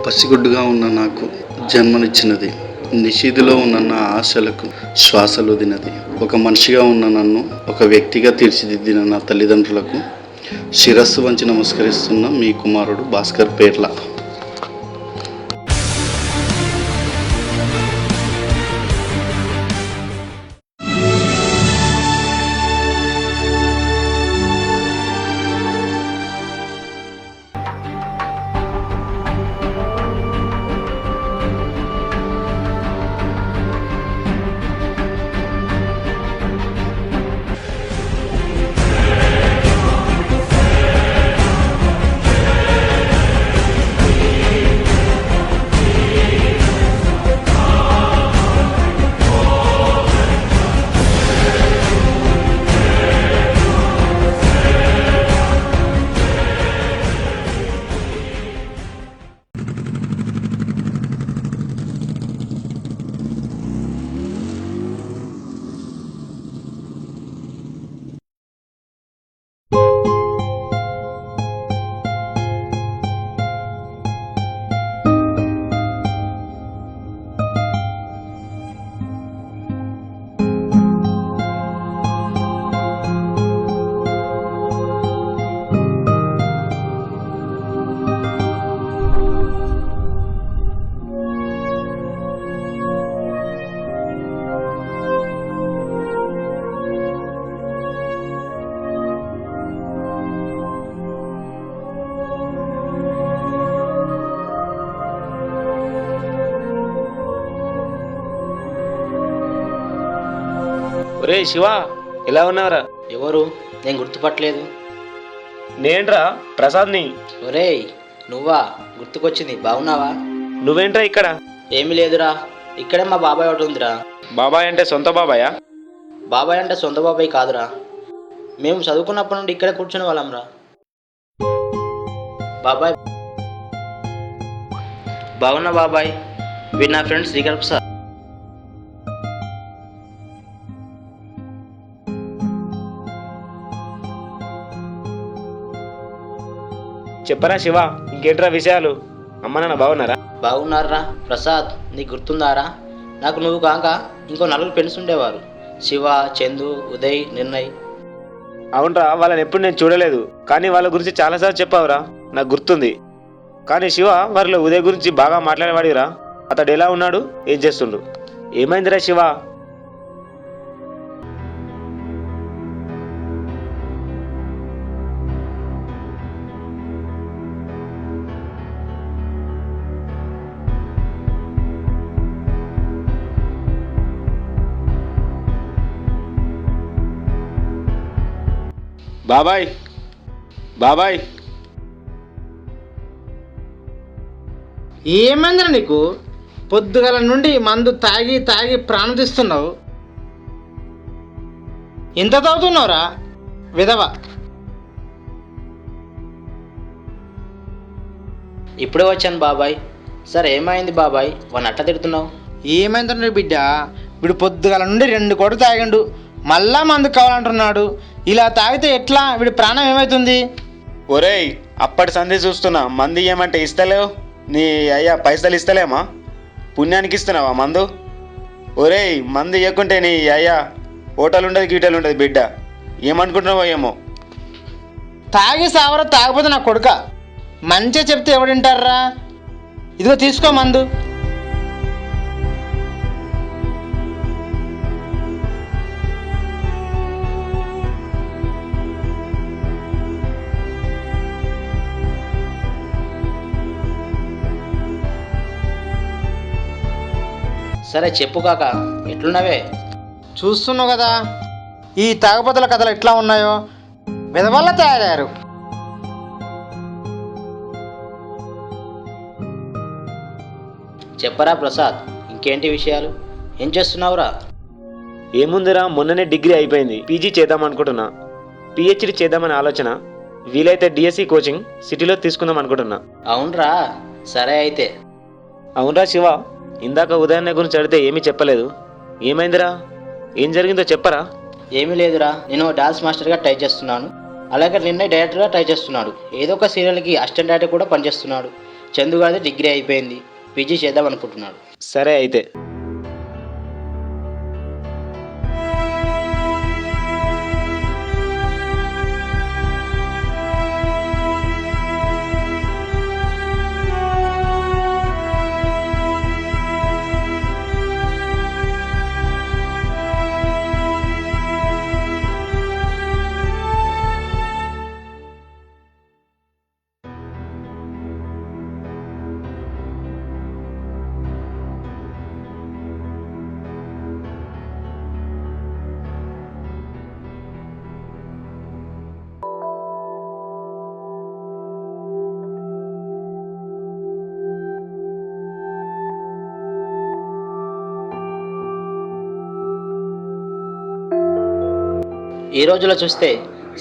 పసిగుడ్డుగా ఉన్న నాకు జన్మనిచ్చినది. నిషీధిలో ఉన్న నా ఆశలకు శ్వాసలుదినది. ఒక మనిషిగా ఉన్న నన్ను ఒక వ్యక్తిగా తీర్చిదిద్దిన నా తల్లిదండ్రులకు శిరస్సు వంచి నమస్కరిస్తున్న మీ కుమారుడు భాస్కర్ పేర్ల. ఒరే శివ, ఎలా ఉన్నారా? ఎవరు? నేను గుర్తుపట్టలేదు. నేంట్రా ప్రసాద్ని. ఒరేయ్ నువ్వా? గుర్తుకొచ్చింది. బాగున్నావా? నువ్వేంట్రా ఇక్కడ? ఏమీ లేదురా, ఇక్కడే మా బాబాయ్ ఒకటి ఉందిరా. బాబాయ్ అంటే సొంత బాబాయా? బాబాయ్ అంటే సొంత బాబాయ్ కాదురా, మేము చదువుకున్నప్పటి నుండి ఇక్కడే కూర్చునే వాళ్ళంరా. బాబాయ్ బాగున్నా బాబాయ్. వీడు నా ఫ్రెండ్ శ్రీకర్ ప్రసాద్. చెప్పరా శివ, ఇంకేంట్రా విషయాలు? అమ్మ నాన్న బాగున్నారా? బాగున్నారా ప్రసాద్, నీకు గుర్తుందారా? నాకు నువ్వు కాక ఇంకో 4 ఫ్రెండ్స్ ఉండేవారు. శివ, చందు, ఉదయ్, నిర్ణయ్. అవునరా, వాళ్ళని ఎప్పుడు నేను చూడలేదు, కానీ వాళ్ళ గురించి చాలాసార్లు చెప్పావురా, నాకు గుర్తుంది. కానీ శివ, వారిలో ఉదయ్ గురించి బాగా మాట్లాడేవాడిరా. అతడు ఎలా ఉన్నాడు, ఏం చేస్తుండు? ఏమైందిరా శివ? బాబాయ్, బాబాయ్. ఏమైందిరా నీకు? పొద్దుగల నుండి మందు తాగి తాగి ప్రాణం తీస్తున్నావు. ఎంత తాగుతున్నావురా విధవ? ఇప్పుడే వచ్చాను బాబాయ్. సరే ఏమైంది బాబాయ్, వాడిని అట్లా తిడుతున్నావు? ఏమైందిరా నీ బిడ్డ? వీడు పొద్దుగల నుండి 2 కొడు తాగిండు, మళ్ళా మందు కావాలంటున్నాడు. ఇలా తాగితే ఎట్లా? వీడి ప్రాణం ఏమవుతుంది? ఒరేయ్, అప్పటి సంధి చూస్తున్నా, మంది ఏమంటే ఇస్తలేవు. నీ అయ్యా పైసలు ఇస్తలేమా? పుణ్యానికి ఇస్తున్నావా మందు? ఒరేయ్, మందు ఇవ్వకుంటే నీ అయ్యా హోటల్ ఉండదు, గీటలు ఉండదు బిడ్డ. ఏమనుకుంటున్నావో ఏమో. తాగి సావరా, తాగిపోతే నా కొడుక. మంచిగా చెప్తే ఎవడింటారా? ఇదిగో తీసుకో మందు. సరే చెప్పు కాక, ఎట్లున్నావే? చూస్తున్నావు కదా ఈ తాగుబోతుల కథలు ఎట్లా ఉన్నాయో. విధవల్ల తయారయ్యారు. చెప్పరా ప్రసాద్, ఇంకేంటి విషయాలు? ఏం చేస్తున్నావురా? ఏముందిరా, మొన్ననే డిగ్రీ అయిపోయింది, పీజీ చేద్దాం అనుకుంటున్నా. పిహెచ్డి చేద్దామని ఆలోచన. వీలైతే డిఎస్సి కోచింగ్ సిటీలో తీసుకుందాం అనుకుంటున్నా. అవునరా, సరే అయితే. అవునరా శివ, ఇందాక ఉదయాన్నే గురించి అడిగితే ఏమీ చెప్పలేదు. ఏమైందిరా? ఏం జరిగిందో చెప్పరా? ఏమీ లేదురా, నేను డాన్స్ మాస్టర్గా ట్రై చేస్తున్నాను. అలాగే నిన్నే డైరెక్టర్గా ట్రై చేస్తున్నాడు. ఏదో ఒక సీరియల్కి అసిస్టెంట్ డైరెక్టర్ కూడా పనిచేస్తున్నాడు. చందుగారిది డిగ్రీ అయిపోయింది, పీజీ చేద్దాం అనుకుంటున్నాడు. సరే అయితే. ఈ రోజులో చూస్తే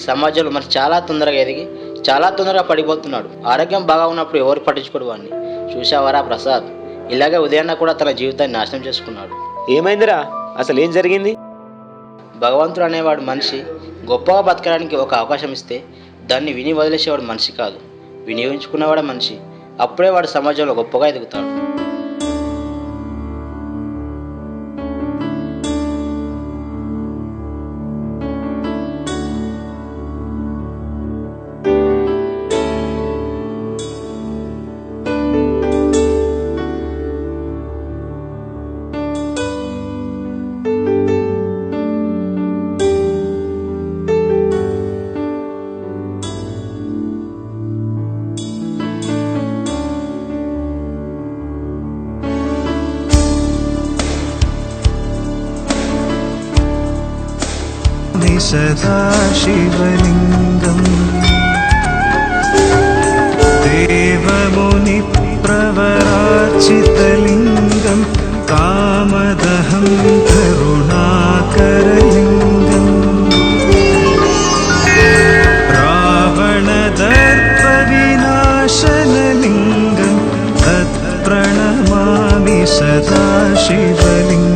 సమాజంలో మరి చాలా తొందరగా ఎదిగి చాలా తొందరగా పడిపోతున్నాడు. ఆరోగ్యం బాగా ఉన్నప్పుడు ఎవరు పట్టించుకోడు వాడిని. చూసావారా ప్రసాద్, ఇలాగే ఉదయాన్న కూడా తన జీవితాన్ని నాశనం చేసుకున్నాడు. ఏమైందిరా? అసలు ఏం జరిగింది? భగవంతుడు అనేవాడు మనిషి గొప్పగా బతకడానికి ఒక అవకాశం ఇస్తే దాన్ని విని వదిలేసేవాడు మనిషి కాదు, వినియోగించుకునేవాడే మనిషి. అప్పుడే వాడు సమాజంలో గొప్పగా ఎదుగుతాడు. सदाशिवलिङ्गम् देवमुनिप्रवरार्चितलिङ्गं कामदहं करुणाकरलिङ्गम् रावणदर्पविनाशनलिङ्गं तत्प्रणमामि सदाशिवलिङ्गम्.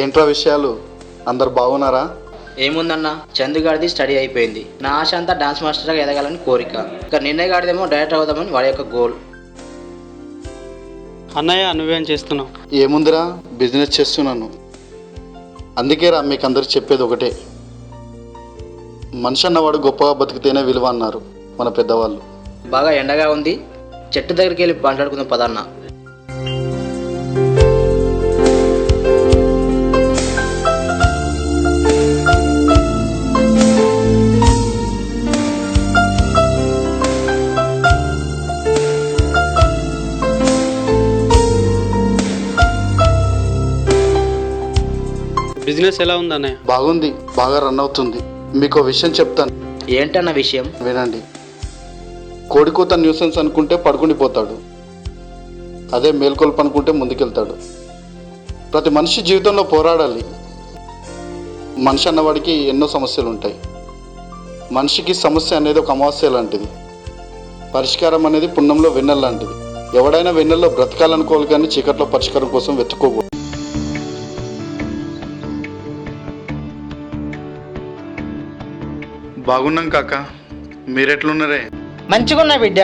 ఏంట్రా విషయాలు? అందరు బాగున్నారా? ఏముందన్న, చందుగాడిది స్టడీ అయిపోయింది. నా ఆశ అంతా డాన్స్ మాస్టర్గా ఎదగాలని కోరిక. ఇక నిన్నయ్య గాడిదేమో డైరెక్టర్ అవుదామని వాడి యొక్క గోల్. అన్నయ్య నువ్వేం చేస్తున్నావు? ఏముందిరా, బిజినెస్ చేస్తున్నాను. అందుకేరా మీకు అందరికి చెప్పేది ఒకటే, మనిషి అన్నవాడు గొప్పగా బతికితేనే విలువ అన్నారు మన పెద్దవాళ్ళు. బాగా ఎండగా ఉంది, చెట్టు దగ్గరికి వెళ్ళి మాట్లాడుకుందాం పదన్న. బిజినెస్ ఎలా ఉంది అన్నయ్య? బాగుంది, బాగా రన్ అవుతుంది. మీకు విషయం చెప్తాను, ఏంటన్న విషయం? వినండి. కోడికూత న్యూసెన్స్ అనుకుంటే పడుకుండిపోతాడు, అదే మేల్కొల్పు అనుకుంటే ముందుకెళ్తాడు. ప్రతి మనిషి జీవితంలో పోరాడాలి. మనిషి అన్నవాడికి ఎన్నో సమస్యలు ఉంటాయి. మనిషికి సమస్య అనేది ఒక అమావాస్య లాంటిది, పరిష్కారం అనేది పుణ్యంలో వెన్నెల లాంటిది. ఎవడైనా వెన్నెల్లో బ్రతకాలనుకోవాలి కానీ చీకట్లో పరిష్కారం కోసం వెతుక్కోకూడదు. బాగున్నాం కాక, మీరెట్లున్నారే? మంచిగున్నా బిడ్డ.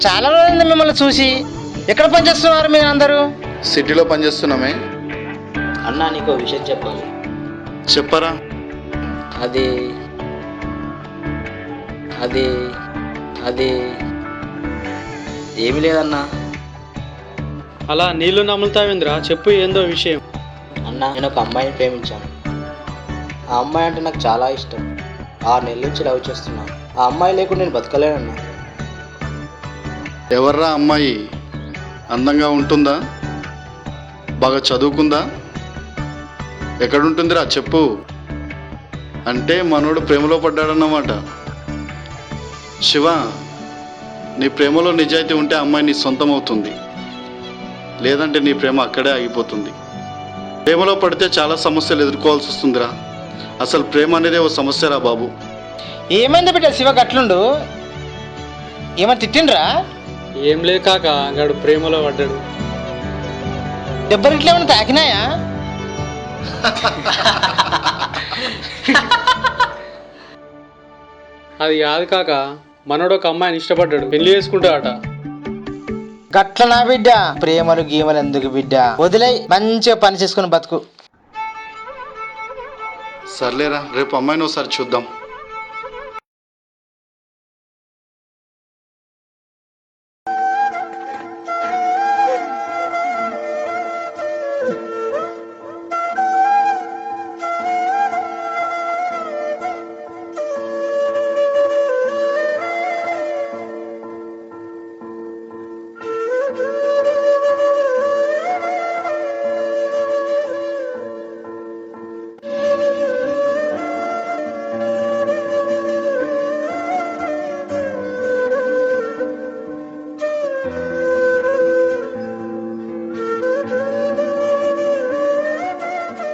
చాలా రోజులైంది మిమ్మల్ని చూసి. ఎక్కడ పనిచేస్తున్నారు మీరు అందరూ? సిటీలో పనిచేస్తున్నామే. అన్నా నీకు విషయం చెప్పాలి. చెప్పరా? అది అది అది ఏమీ లేదన్నా. అలా నీళ్లు నమ్ముతావేంద్రా? చెప్పు, ఏందో విషయం. అన్నా, నేను ఒక అమ్మాయిని ప్రేమించాను. ఆ అమ్మాయి అంటే నాకు చాలా ఇష్టం. 6 నెలల నుంచి లవ్ చేస్తున్నా. ఆ అమ్మాయి లేకుండా నేను బతకలేనన్నా. ఎవర్రా అమ్మాయి? అందంగా ఉంటుందా? బాగా చదువుకుందా? ఎక్కడుంటుందిరా చెప్పు. అంటే మనోడు ప్రేమలో పడ్డాడన్నమాట. శివ, నీ ప్రేమలో నిజాయితీ ఉంటే అమ్మాయి నీ సొంతం అవుతుంది, లేదంటే నీ ప్రేమ అక్కడే ఆగిపోతుంది. ప్రేమలో పడితే చాలా సమస్యలు ఎదుర్కోవాల్సి వస్తుందిరా. అసలు ప్రేమ అనేది ఓ సమస్యరా బాబు. ఏమైంది బిడ్డ శివ గట్లుండు? ఏమైనా తిట్టిండ్రా? ఏం లేదు కాక, గాడు ప్రేమలో పడ్డాడు. దెబ్బలు ఇట్లా ఏమైనా తాకినాయా? అది కాదు కాక, మనోడు ఒక అమ్మాయిని ఇష్టపడ్డాడు, పెళ్లి చేసుకుంటాడట. గట్లనా బిడ్డ? ప్రేమలు గీమలు ఎందుకు బిడ్డ? వదిలై మంచిగా పని చేసుకుని బతుకు. సర్లేరా, రేపు అమ్మాయిని ఒకసారి చూద్దాం.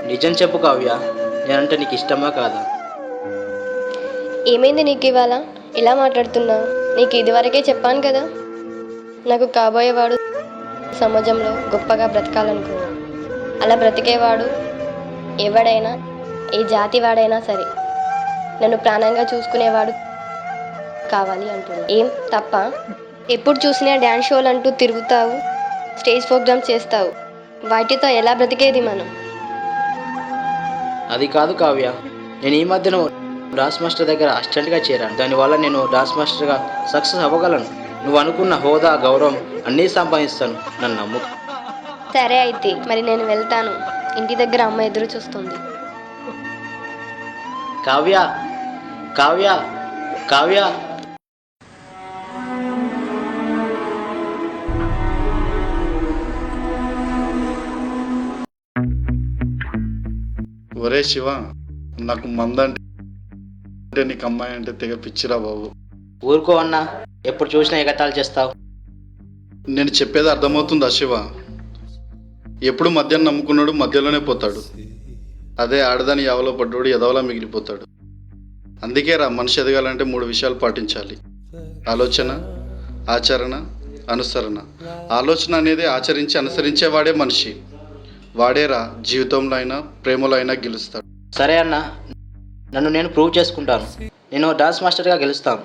నిజం చెప్పు కావ్య, నేనంటే నీకు ఇష్టమా కాదా? ఏమైంది నీకు ఇవాళ ఇలా మాట్లాడుతున్నావు? నీకు ఇదివరకే చెప్పాను కదా, నాకు కాబోయేవాడు సమాజంలో గొప్పగా బ్రతకాలనుకున్నా. అలా బ్రతికేవాడు ఎవడైనా, ఏ జాతి వాడైనా సరే, నన్ను ప్రాణంగా చూసుకునేవాడు కావాలి అంటున్నా. ఏం తప్ప? ఎప్పుడు చూసినా డ్యాన్స్ షోలు అంటూ తిరుగుతావు, స్టేజ్ ప్రోగ్రామ్స్ చేస్తావు. వాటితో ఎలా బ్రతికేది మనం? అది కాదు కావ్య, నేను ఈ మధ్యన డాన్స్ మాస్టర్ దగ్గర అసిస్టెంట్గా చేరాను. దానివల్ల నేను డాన్స్ మాస్టర్గా సక్సెస్ అవ్వగలను. నువ్వు అనుకున్న హోదా, గౌరవం అన్నీ సంపాదిస్తాను, నన్ను నమ్ము. సరే అయితే మరి నేను వెళ్తాను. ఇంటి దగ్గర అమ్మ ఎదురు చూస్తుంది. కావ్య, కావ్య, కావ్య. ఒరే శివ, నాకు మందంటే నీకు అమ్మాయి అంటే తెగ పిచ్చిరా బాబు. ఊరుకో అన్నా, ఎప్పుడు చూసినా ఎగతాళి చేస్తావు. నేను చెప్పేది అర్థమవుతుందా శివ? ఎప్పుడు మధ్యాహ్నం నమ్ముకున్నాడు మధ్యలోనే పోతాడు. అదే ఆడదాని యావలో పడ్డోడు ఎదవలా మిగిలిపోతాడు. అందుకే రా, మనిషి ఎదగాలంటే 3 విషయాలు పాటించాలి: ఆలోచన, ఆచరణ, అనుసరణ. ఆలోచన అనేది ఆచరించి అనుసరించేవాడే మనిషి. వాడేరా జీవితంలో అయినా ప్రేమలో అయినా గెలుస్తాడు. సరే అన్న, నన్ను నేను ప్రూవ్ చేసుకుంటాను. నేను డాన్స్ మాస్టర్గా గెలుస్తాను.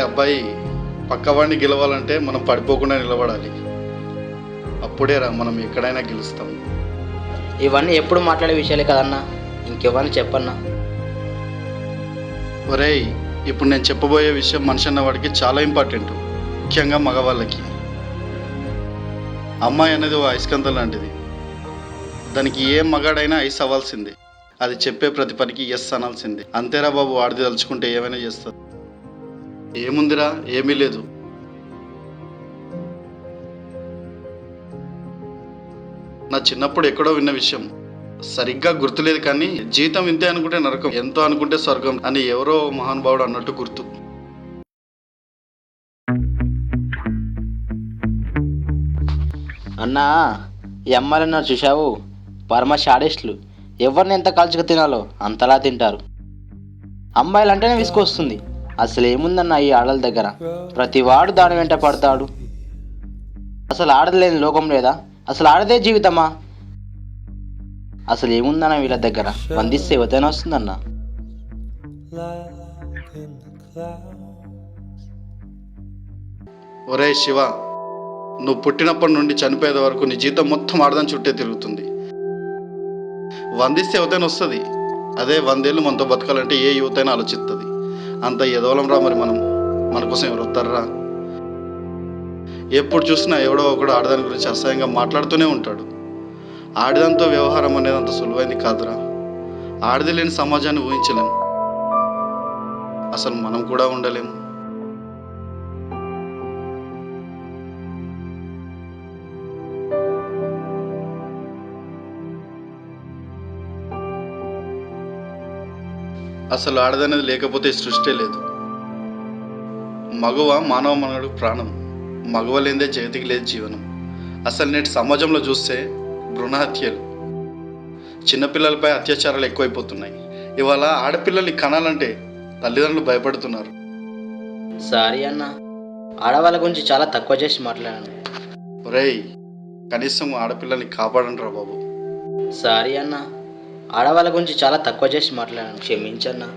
అబ్బాయి, పక్కవాడిని గెలవాలంటే మనం పడిపోకుండా నిలబడాలి. అప్పుడేరా మనం ఎక్కడైనా గెలుస్తాం. ఇవన్నీ ఎప్పుడు మాట్లాడే విషయాలే కదన్నా, ఇంకెవరిని చెప్పన్నా. ఒరేయ్, ఇప్పుడు నేను చెప్పబోయే విషయం మనిషి అన్న వాడికి చాలా ఇంపార్టెంట్. ముఖ్యంగా మగవాళ్ళకి. అమ్మాయి అనేది ఓ అయస్కాంతం లాంటిది. దానికి ఏ మగాడైనా ఐస్ అవ్వాల్సిందే. అది చెప్పే ప్రతి పనికి ఎస్ అనాల్సిందే. అంతేరా బాబు, ఆడిది తలుచుకుంటే ఏమైనా చేస్తుంది. ఏముందిరా, ఏమీ లేదు. నా చిన్నప్పుడు ఎక్కడో విన్న విషయం, సరిగ్గా గుర్తులేదు కానీ జీవితం ఇంతే అనుకుంటే నరకం, ఎంతో అనుకుంటే స్వర్గం అని ఎవరో మహానుభావుడు అన్నట్టు గుర్తు. అన్నా, ఈ అమ్మాయిలన్నా చూశావు, పరమ షాడిస్టులు. ఎవరిని ఎంత కాల్చుకు తినాలో అంతలా తింటారు. అమ్మాయిలు అంటేనే విసుకొస్తుంది. అసలు ఏముందన్న ఈ ఆడల దగ్గర, ప్రతి వాడు దాని వెంట పడతాడు. అసలు ఆడలేని లోకం లేదా? అసలు ఆడదే జీవితమా? అసలు ఏముందన్న వీళ్ళ దగ్గర? వందిస్తే యువతనే వస్తుందన్న. ఒరే శివ, నువ్వు పుట్టినప్పటి నుండి చనిపోయేది వరకు నీ జీవితం మొత్తం ఆడదాని చుట్టే తిరుగుతుంది. వందిస్తే యువతైనా వస్తుంది. అదే 100 ఏళ్ళు మనతో బతకాలంటే ఏ యువతైనా ఆలోచిస్తుంది. అంత ఎదవలం రా మరి మనం. మన కోసం ఎవరు వస్తారా? ఎప్పుడు చూసినా ఎవడో ఒకడు ఆడదాని గురించి అసహ్యంగా మాట్లాడుతూనే ఉంటాడు. ఆడదాంతో వ్యవహారం అనేది అంత సులువైంది కాదురా. ఆడది లేని సమాజాన్ని ఊహించలేము. అసలు మనం కూడా ఉండలేము. అసలు ఆడదనేది లేకపోతే ఈ సృష్టి లేదు. మగవ మానవ మనడు ప్రాణం. మగవ లేదే జగతికి లేదు జీవనం. అసలు నేటి సమాజంలో చూస్తే భ్రూణహత్యలు, చిన్నపిల్లలపై అత్యాచారాలు ఎక్కువైపోతున్నాయి. ఇవాళ ఆడపిల్లల్ని కనాలంటే తల్లిదండ్రులు భయపడుతున్నారు. సారీ అన్న, ఆడవాళ్ళ గురించి చాలా తక్కువ చేసి మాట్లాడాను. ఒరేయ్, కనీసం ఆడపిల్లల్ని కాపాడండి రా బాబు. సారీ అన్న, ఆడవాళ్ళ గురించి చాలా తక్కువ చేసి మాట్లాడాను, క్షమించన్నా.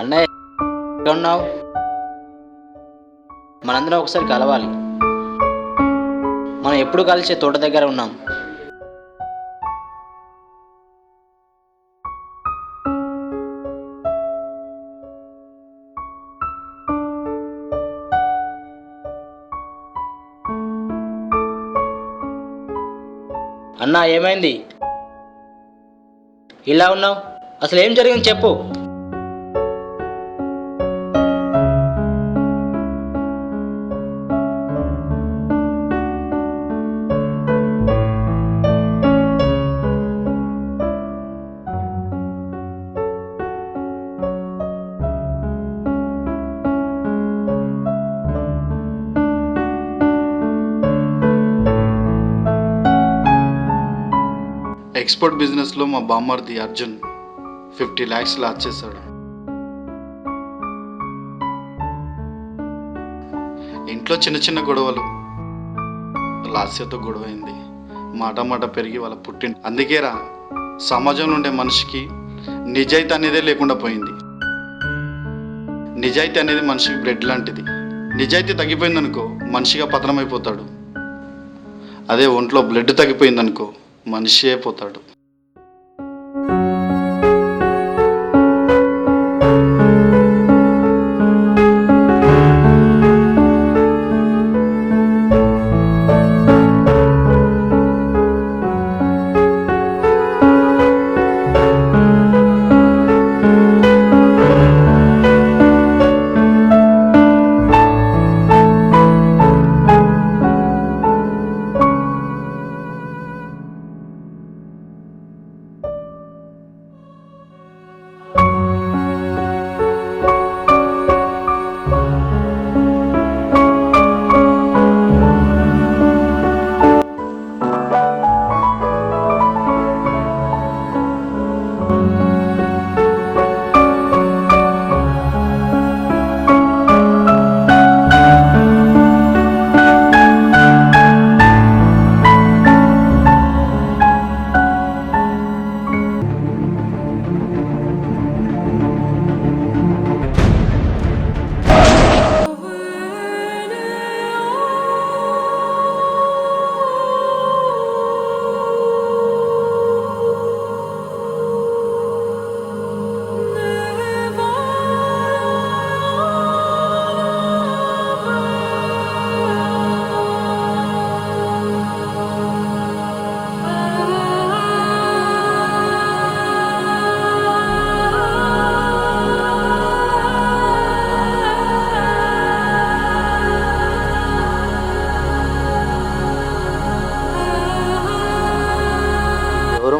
అన్నయ్య, ఎక్కడ ఉన్నావు? మనందరం ఒకసారి కలవాలి. మనం ఎప్పుడు కలిసే తోట దగ్గర ఉన్నాం. అన్నా, ఏమైంది ఇలా ఉన్నావు? అసలు ఏం జరిగింది చెప్పు. ఎక్స్పోర్ట్ బిజినెస్లో మా బామ్మర్ది అర్జున్ 50 lakhs లాస్ చేశాడు. ఇంట్లో చిన్న చిన్న గొడవలు, లాస్యతో గొడవైంది. మాట మాట పెరిగి వాళ్ళ పుట్టింది. అందుకేరా సమాజంలో ఉండే మనిషికి నిజాయితీ అనేదే లేకుండా పోయింది. నిజాయితీ అనేది మనిషికి బ్రెడ్ లాంటిది. నిజాయితీ తగ్గిపోయిందనుకో మనిషిగా పతనమైపోతాడు. అదే ఒంట్లో బ్లడ్ తగ్గిపోయిందనుకో మనిషి అయిపోతాడు.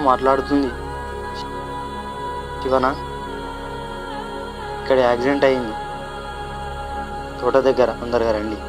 మాట్లాడుతుంది. శివనా, ఇక్కడ యాక్సిడెంట్ అయింది, తోట దగ్గర, తొందరగా రండి.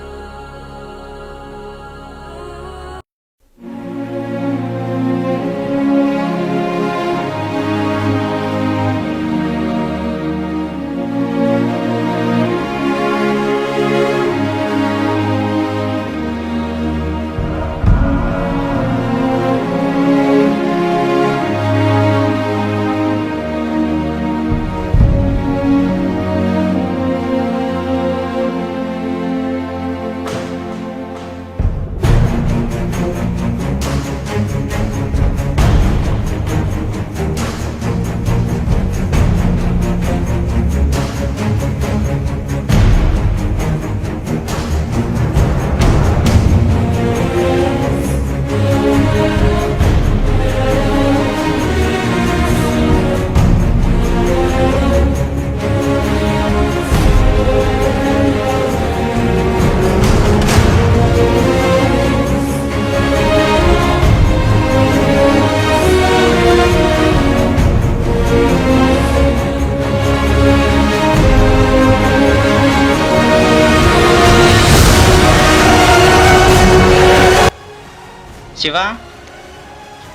శివ,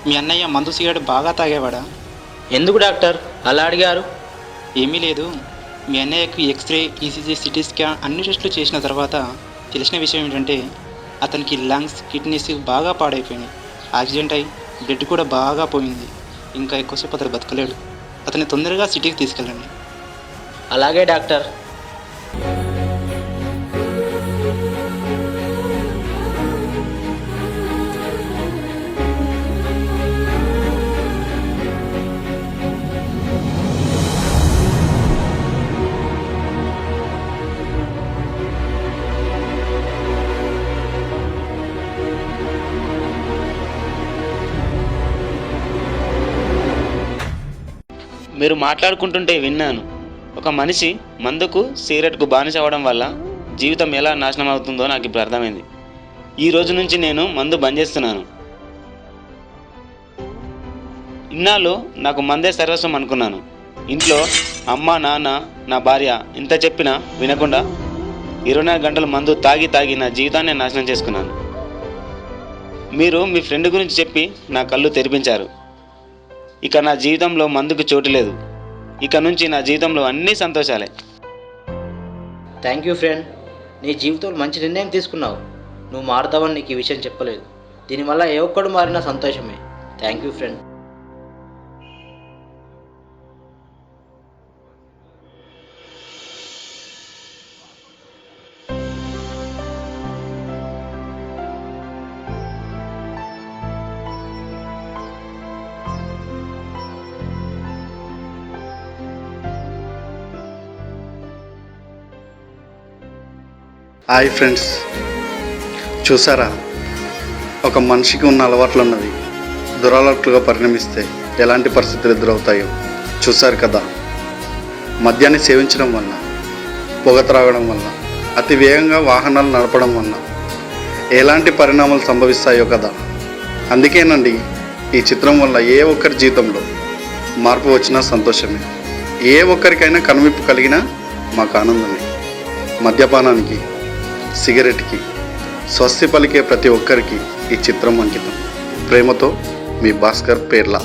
మీ అన్నయ్య మందు సిగరెట్ బాగా తాగేవాడా? ఎందుకు డాక్టర్ అలా అడిగారు? ఏమీ లేదు, మీ అన్నయ్యకు ఎక్స్రే, ఈసీజీ, సిటీ స్కాన్ అన్ని టెస్టులు చేసిన తర్వాత తెలిసిన విషయం ఏంటంటే అతనికి లంగ్స్, కిడ్నీస్ బాగా పాడైపోయినాయి. యాక్సిడెంట్ అయి బ్లడ్ కూడా బాగా పోయింది. ఇంకా ఎక్కువసేపు అతను బతకలేడు. అతన్ని తొందరగా సిటీకి తీసుకెళ్ళండి. అలాగే డాక్టర్. మీరు మాట్లాడుకుంటుంటే విన్నాను. ఒక మనిషి మందుకు, సిగరెట్కు బానిస అవ్వడం వల్ల జీవితం ఎలా నాశనం అవుతుందో నాకు ఇప్పుడు అర్థమైంది. ఈ రోజు నుంచి నేను మందు బంద్ చేస్తున్నాను. ఇన్నాళ్ళు నాకు మందే సర్వస్వం అనుకున్నాను. ఇంట్లో అమ్మ, నాన్న, నా భార్య ఇంత చెప్పినా వినకుండా 24 గంటలు మందు తాగి తాగి నా జీవితాన్ని నాశనం చేసుకున్నాను. మీరు మీ ఫ్రెండ్ గురించి చెప్పి నా కళ్ళు తెరిపించారు. ఇక నా జీవితంలో మందుకు చోటు లేదు. ఇక నుంచి నా జీవితంలో అన్నీ సంతోషాలే. Thank you friend. నీ జీవితంలో మంచి నిర్ణయం తీసుకున్నావు. నువ్వు మారుతావని నీకు ఈ విషయం చెప్పలేదు. దీనివల్ల ఏ ఒక్కడు మారినా సంతోషమే. Thank you friend. Hi friends, చూసారా, ఒక మనిషికి ఉన్న అలవాట్లు అన్నవి దురలవాట్లుగా పరిణమిస్తే ఎలాంటి పరిస్థితులు ఎదురవుతాయో చూశారు కదా. మద్యాన్ని సేవించడం వల్ల, పొగ త్రాగడం వల్ల, అతి వేగంగా వాహనాలు నడపడం వల్ల ఎలాంటి పరిణామాలు సంభవిస్తాయో కదా. అందుకేనండి ఈ చిత్రం వల్ల ఏ ఒక్కరి జీవితంలో మార్పు వచ్చినా సంతోషమే. ఏ ఒక్కరికైనా కనువిప్పు కలిగినా మాకు ఆనందమే. మద్యపానానికి, సిగరెట్కి స్వస్తి పలికే ప్రతి ఒక్కరికి ఈ చిత్రం అంకితం. ప్రేమతో మీ భాస్కర్ పేర్లా.